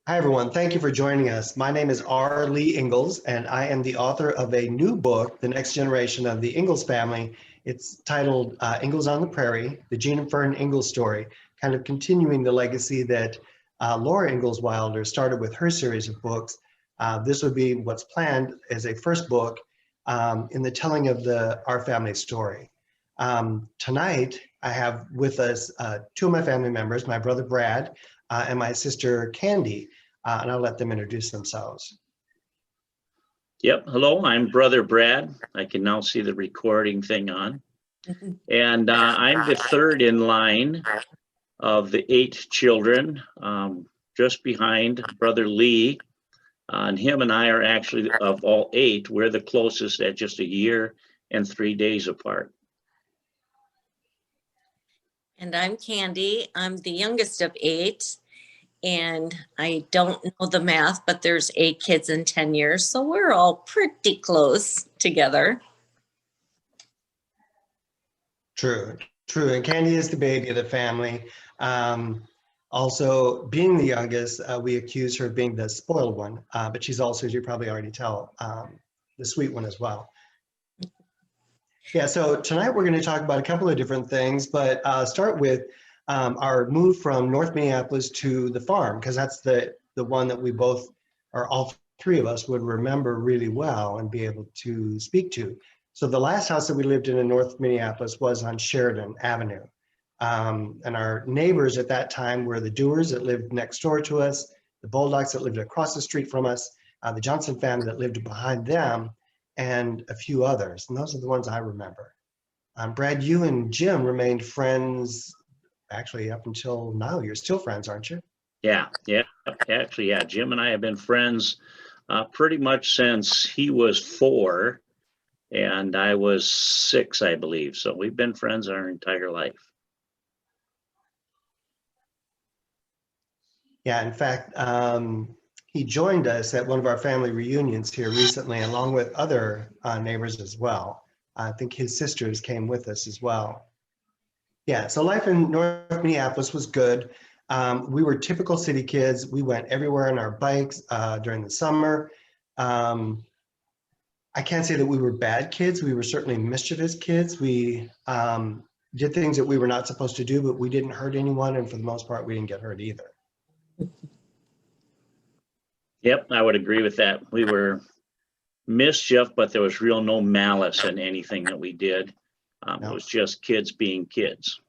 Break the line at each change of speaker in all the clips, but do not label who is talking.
Hi, everyone. Thank you for joining us. My name is R. Lee Ingalls, and I am the author of a new book, The Next Generation of the Ingalls Family. It's titled Ingalls on the Prairie, The Gene and Fern Ingalls Story, kind of continuing the legacy that Laura Ingalls Wilder started with her series of books. This would be what's planned as a first book in the telling of our family story. Tonight, I have with us two of my family members, my brother Brad and my sister Candy, and I'll let them introduce themselves.
Yep. Hello, I'm Brother Brad. I can now see the recording thing on. And I'm the third in line of the 8 children, just behind Brother Lee. And him and I are actually, of all 8, we're the closest at just a year and 3 days apart.
And I'm Candy. I'm the youngest of 8. And I don't know the math, but there's 8 kids in 10 years. So we're all pretty close together.
True. And Candy is the baby of the family. Also, being the youngest, we accuse her of being the spoiled one, but she's also, as you probably already tell, the sweet one as well. Yeah, so tonight we're going to talk about a couple of different things, but start with our move from North Minneapolis to the farm, because that's the one that we both, or all 3 of us, would remember really well and be able to speak to. So the last house that we lived in North Minneapolis was on Sheridan Avenue. And our neighbors at that time were the Dewars that lived next door to us, the Bulldogs that lived across the street from us, the Johnson family that lived behind them, and a few others. And those are the ones I remember. Brad, you and Jim remained friends actually up until now. You're still friends, aren't you?
Yeah. Actually, yeah. Jim and I have been friends pretty much since he was 4 and I was 6, I believe. So we've been friends our entire life.
Yeah, in fact, he joined us at one of our family reunions here recently, along with other neighbors as well. I think his sisters came with us as well. Yeah, so life in North Minneapolis was good. We were typical city kids. We went everywhere on our bikes during the summer. I can't say that we were bad kids. We were certainly mischievous kids. We did things that we were not supposed to do, but we didn't hurt anyone. And for the most part, we didn't get hurt either.
Yep, I would agree with that. We were mischief, but there was no malice in anything that we did. It was just kids being kids.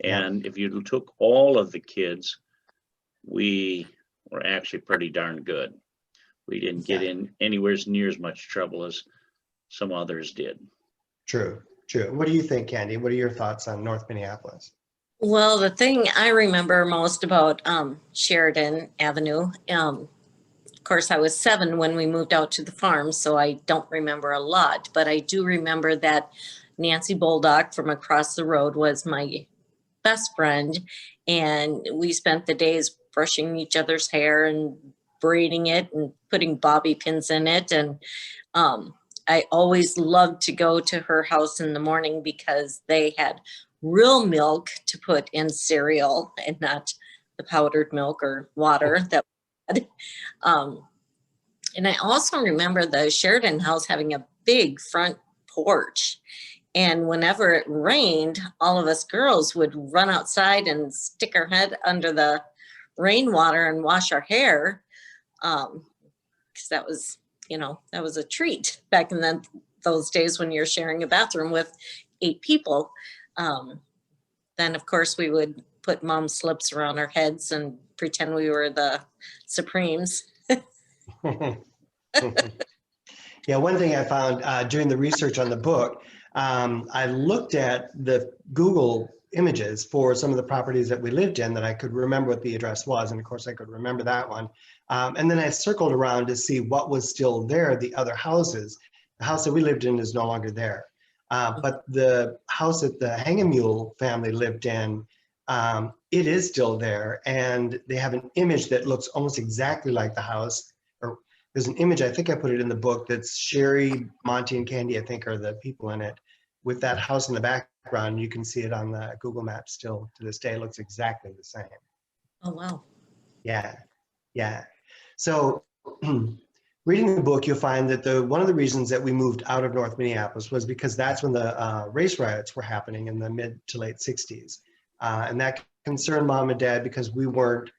And if you took all of the kids, we were actually pretty darn good. We didn't get in anywhere near as much trouble as some others did. True.
What do you think, Candy? What are your thoughts on North Minneapolis?
Well, the thing I remember most about Sheridan Avenue, of course, I was 7 when we moved out to the farm, so I don't remember a lot, but I do remember that Nancy Bulldog from across the road was my best friend, and we spent the days brushing each other's hair and braiding it and putting bobby pins in it. And I always loved to go to her house in the morning because they had real milk to put in cereal and not the powdered milk or water that we had. And I also remember the Sheridan house having a big front porch. And whenever it rained, all of us girls would run outside and stick our head under the rainwater and wash our hair. Because that was, that was a treat back in those days when you're sharing a bathroom with 8 people. Then, of course, we would put mom's slips around our heads and pretend we were the Supremes.
Yeah, one thing I found during the research on the book, I looked at the Google images for some of the properties that we lived in that I could remember what the address was. And of course, I could remember that one. And then I circled around to see what was still there, the other houses. The house that we lived in is no longer there. But the house that the Hang-A-Mule family lived in, it is still there. And they have an image that looks almost exactly like the house. Or there's an image, I think I put it in the book, that's Sherry, Monty, and Candy, I think, are the people in it, with that house in the background. You can see it on the Google Maps still to this day. It looks exactly the same.
Oh, wow.
Yeah. Yeah. So reading the book, you'll find that one of the reasons that we moved out of North Minneapolis was because that's when the race riots were happening in the mid to late 60s. And that concerned mom and dad because we weren't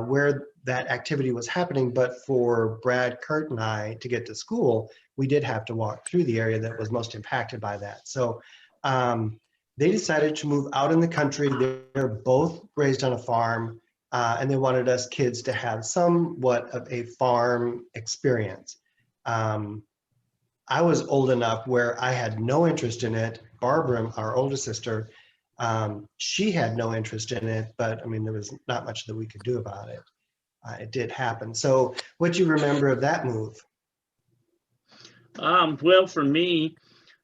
where that activity was happening, but for Brad, Kurt, and I to get to school, we did have to walk through the area that was most impacted by that. So they decided to move out in the country. They're both raised on a farm, and they wanted us kids to have somewhat of a farm experience. I was old enough where I had no interest in it. Barbara, our oldest sister, she had no interest in it, but I mean, there was not much that we could do about it. It did happen. So what do you remember of that move?
Well, for me,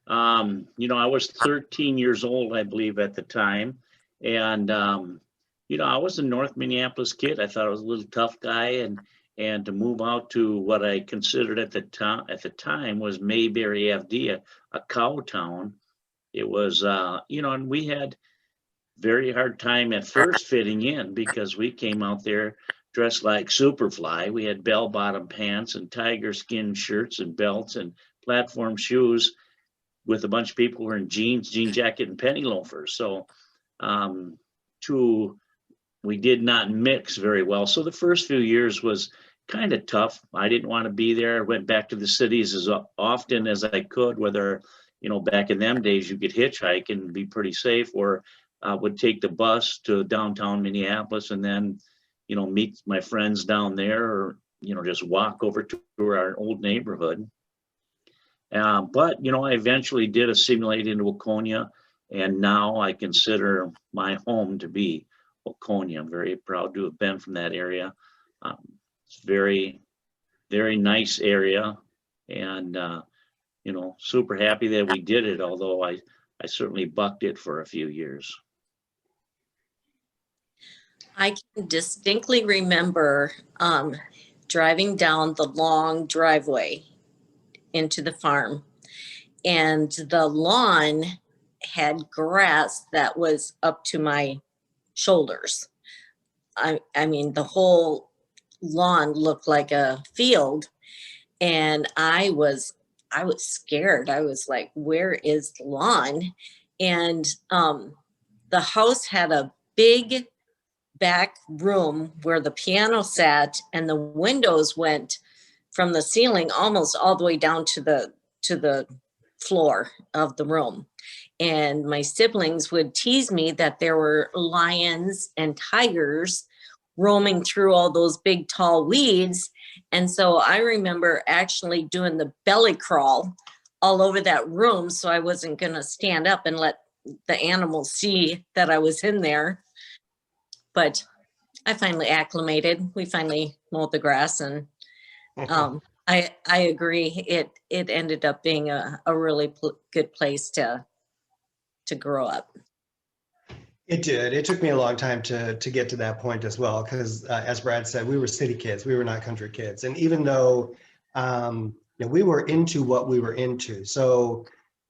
I was 13 years old, I believe, at the time. And, I was a North Minneapolis kid. I thought I was a little tough guy. And to move out to what I considered at the time was Mayberry, FD, a cow town. It was, and we had very hard time at first fitting in because we came out there dressed like Superfly. We had bell-bottom pants and tiger skin shirts and belts and platform shoes with a bunch of people wearing jeans, jean jacket, and penny loafers. So we did not mix very well. So the first few years was kind of tough. I didn't want to be there. I went back to the cities as often as I could, whether, back in them days, you could hitchhike and be pretty safe, or would take the bus to downtown Minneapolis and then, meet my friends down there, or, just walk over to our old neighborhood. But, I eventually did assimilate into Waconia, and now I consider my home to be Waconia. I'm very proud to have been from that area. It's very, very nice area, and, super happy that we did it, although I certainly bucked it for a few years.
I can distinctly remember driving down the long driveway into the farm, and the lawn had grass that was up to my shoulders. I mean, the whole lawn looked like a field, and I was scared. I was like, where is the lawn? And the house had a big back room where the piano sat, and the windows went from the ceiling almost all the way down to the floor of the room. And my siblings would tease me that there were lions and tigers roaming through all those big tall weeds. And so I remember actually doing the belly crawl all over that room, so I wasn't going to stand up and let the animals see that I was in there. But I finally acclimated. We finally mowed the grass, and I agree. It ended up being a really good place to grow up.
It did. It took me a long time to get to that point as well, because as Brad said, we were city kids. We were not country kids. And even though we were into what we were into, so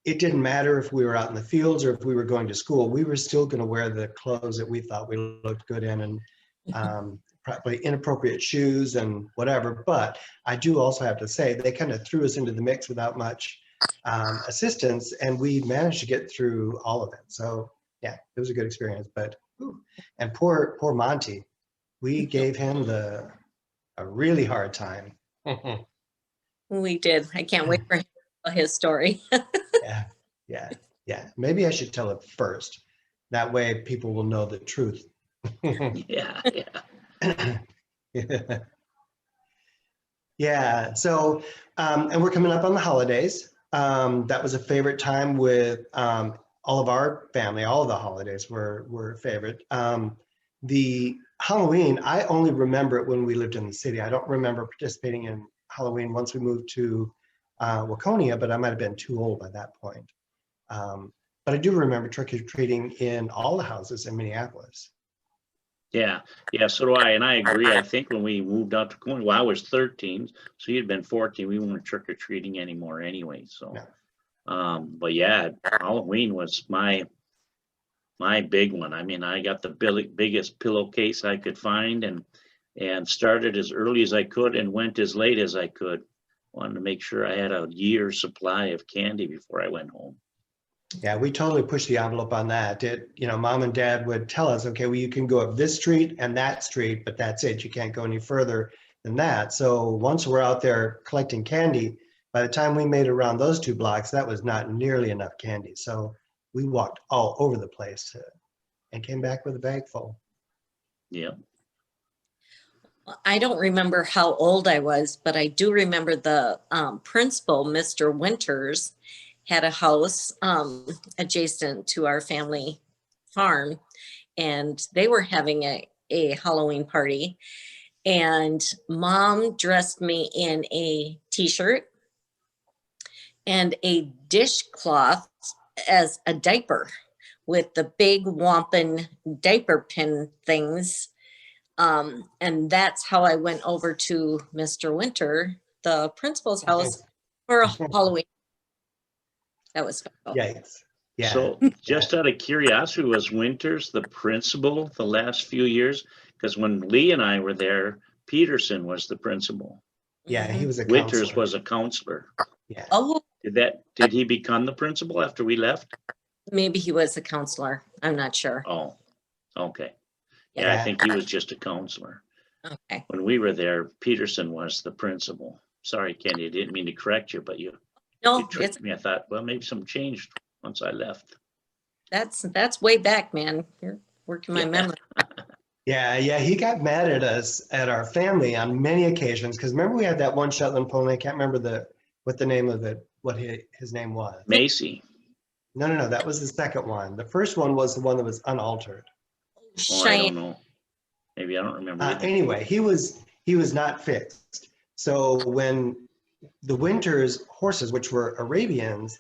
it didn't matter if we were out in the fields or if we were going to school, we were still going to wear the clothes that we thought we looked good in, and probably inappropriate shoes and whatever. But I do also have to say, they kind of threw us into the mix without much assistance, and we managed to get through all of it. So yeah, it was a good experience. But and poor Monty, we gave him a really hard time.
We did. I can't wait for him to tell his story.
Yeah. Maybe I should tell it first. That way people will know the truth.
Yeah.
Yeah. So, and we're coming up on the holidays. That was a favorite time with all of our family. All of the holidays were favorite. The Halloween, I only remember it when we lived in the city. I don't remember participating in Halloween once we moved to Waconia, but I might have been too old by that point. But I do remember trick-or-treating in all the houses in Minneapolis.
Yeah, so do I, and I agree. I think when we moved out to Waconia, well, I was 13, so you'd been 14. We weren't trick-or-treating anymore anyway. So, no. But yeah, Halloween was my big one. I mean, I got the biggest pillowcase I could find, and and started as early as I could and went as late as I could. Wanted to make sure I had a year's supply of candy before I went home.
Yeah, we totally pushed the envelope on that. Mom and dad would tell us, okay, well, you can go up this street and that street, but that's it. You can't go any further than that. So once we're out there collecting candy, by the time we made it around those 2 blocks, that was not nearly enough candy. So we walked all over the place and came back with a bag full.
Yeah.
I don't remember how old I was, but I do remember the principal, Mr. Winters, had a house adjacent to our family farm, and they were having a Halloween party, and Mom dressed me in a t-shirt and a dishcloth as a diaper with the big wampum diaper pin things. And that's how I went over to Mr. Winter, the principal's house, for a Halloween. That was special.
Yikes. Yeah.
So just out of curiosity, was Winters the principal the last few years? Because when Lee and I were there, Peterson was the principal.
Yeah, he was a
Winters
counselor.
was a counselor.
Yeah.
Oh,
Did he become the principal after we left?
maybe he was a counselor. I'm not sure.
Oh, okay. Yeah, I think he was just a counselor.
Okay.
When we were there, Peterson was the principal. Sorry, Kenny, I didn't mean to correct you, but you
No,
tricked me. I thought, well, maybe something changed once I left.
that's way back, man. You're working my memory.
Yeah, he got mad at us, at our family, on many occasions. Because remember, we had that one Shetland pony. I can't remember what the name of it, what his name was.
Macy.
No, that was the second one. The first one was the one that was unaltered.
Oh, I don't know. Maybe I don't remember.
Anyway, he was not fixed. So when the Winters horses, which were Arabians,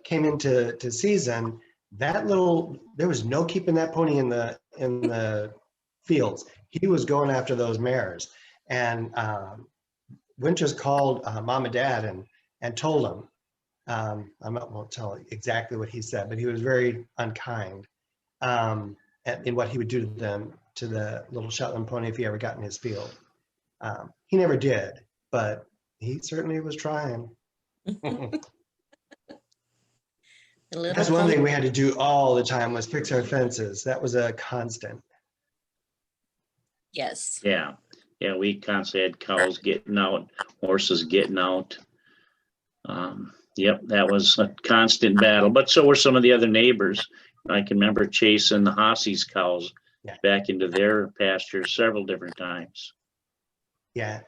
came into season, there was no keeping that pony in the fields. He was going after those mares, and Winters called Mom and Dad and told them. I won't tell exactly what he said, but he was very unkind in what he would do to the little Shetland pony if he ever got in his field. He never did, but he certainly was trying. That's one thing we had to do all the time, was fix our fences. That was a constant.
Yes.
Yeah, we constantly had cows getting out, horses getting out. Yep, that was a constant battle, but so were some of the other neighbors. I can remember chasing the Hosse's cows back into their pasture several different times. Yeah.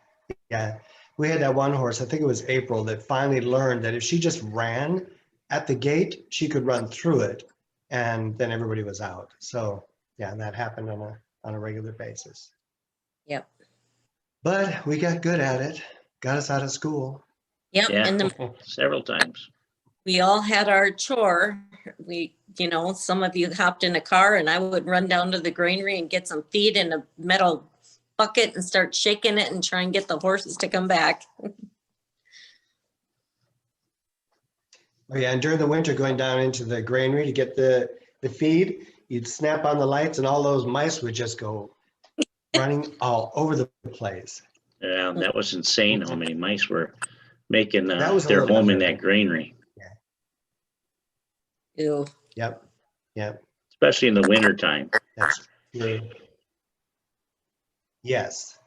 We had that one horse, I think it was April, that finally learned that if she just ran at the gate, she could run through it, and then everybody was out. So yeah, that happened on a regular basis.
Yep.
But we got good at it. Got us out of school.
Yep.
Yeah,
And
several times.
we all had our chore. Some of you hopped in a car, and I would run down to the granary and get some feed in a metal bucket and start shaking it and try and get the horses to come back.
Oh yeah, and during the winter, going down into the granary to get the feed, you'd snap on the lights and all those mice would just go running all over the place.
Yeah, that was insane how many mice were making
That was
their home in
unnerving.
that granary.
Ew.
Yep.
Especially in the winter time.
That's true. Yes.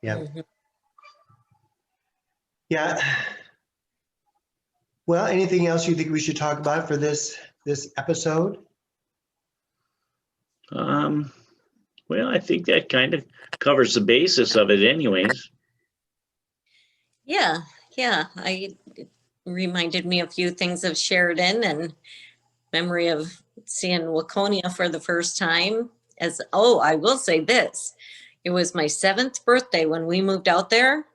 Yep.
Mhm.
Yeah. Well, anything else you think we should talk about for this episode?
Well, I think that kind of covers the basis of it anyways.
Yeah. It reminded me a few things of Sheridan and memory of seeing Waconia for the first time. I will say this. It was my 7th birthday when we moved out there,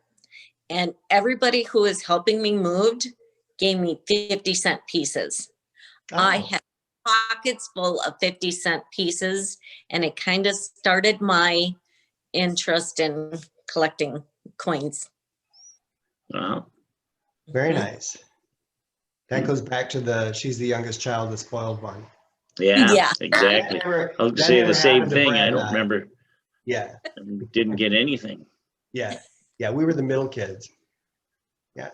and everybody who was helping me moved gave me 50-cent pieces.
Oh.
I had pockets full of 50-cent pieces, and it kind of started my interest in collecting coins.
Wow.
Very
Mhm.
nice. That goes back to she's the youngest child, the spoiled one.
Yeah,
Yeah.
exactly.
That never-
I'll
that
say
never
the same
happened to
thing. I
Brad
don't
and I.
remember.
Yeah,
and didn't get anything.
yeah, yeah. We were the middle kids. Yeah.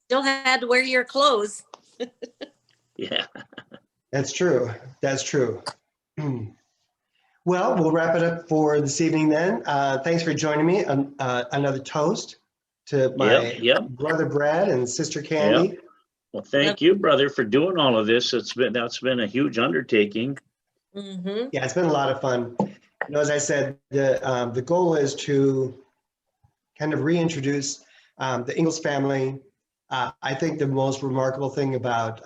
Still had to wear your clothes.
Yeah.
That's true. That's true. Well, we'll wrap it up for this evening then. Thanks for joining me on another toast to my
Yep.
brother Brad and sister
Yep.
Candy.
Well, thank you, brother, for doing all of this. That's been a huge undertaking.
Mm-hmm.
Yeah, it's been a lot of fun. As I said, the goal is to kind of reintroduce the Ingalls family. I think the most remarkable thing about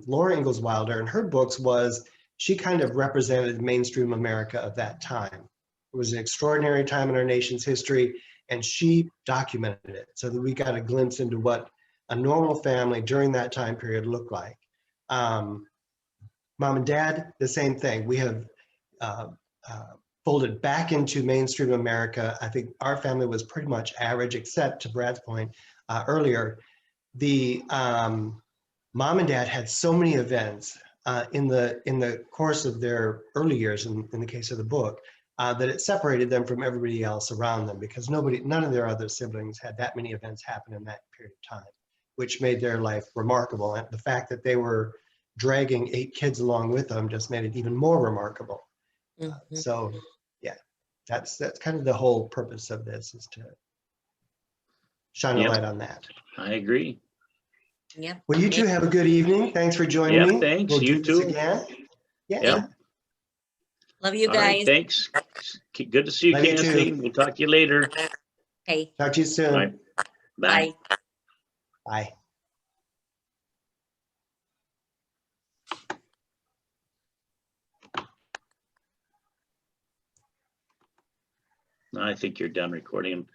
Laura Ingalls Wilder and her books was she kind of represented mainstream America of that time. It was an extraordinary time in our nation's history, and she documented it so that we got a glimpse into what a normal family during that time period looked like. Mom and Dad, the same thing. We have folded back into mainstream America. I think our family was pretty much average, except to Brad's point earlier. The mom and dad had so many events in the course of their early years, in the case of the book, that it separated them from everybody else around them, because none of their other siblings had that many events happen in that period of time, which made their life remarkable. And the fact that they were dragging 8 kids along with them just made it even more remarkable.
Mm-hmm.
So yeah, that's kind of the whole purpose of this, is to shine a
Yep.
light on that.
I agree.
Yep.
Well, you two have a good evening. Thanks for joining
Yeah,
me.
thanks.
We'll
You
do this
too.
again. Yeah.
Yep.
Love you
All right,
guys.
thanks. Good to see you,
Love you too.
Kathy. We'll talk to you later.
Okay.
Talk to you soon.
All right. Bye.
Bye.
Bye.
I think you're done recording.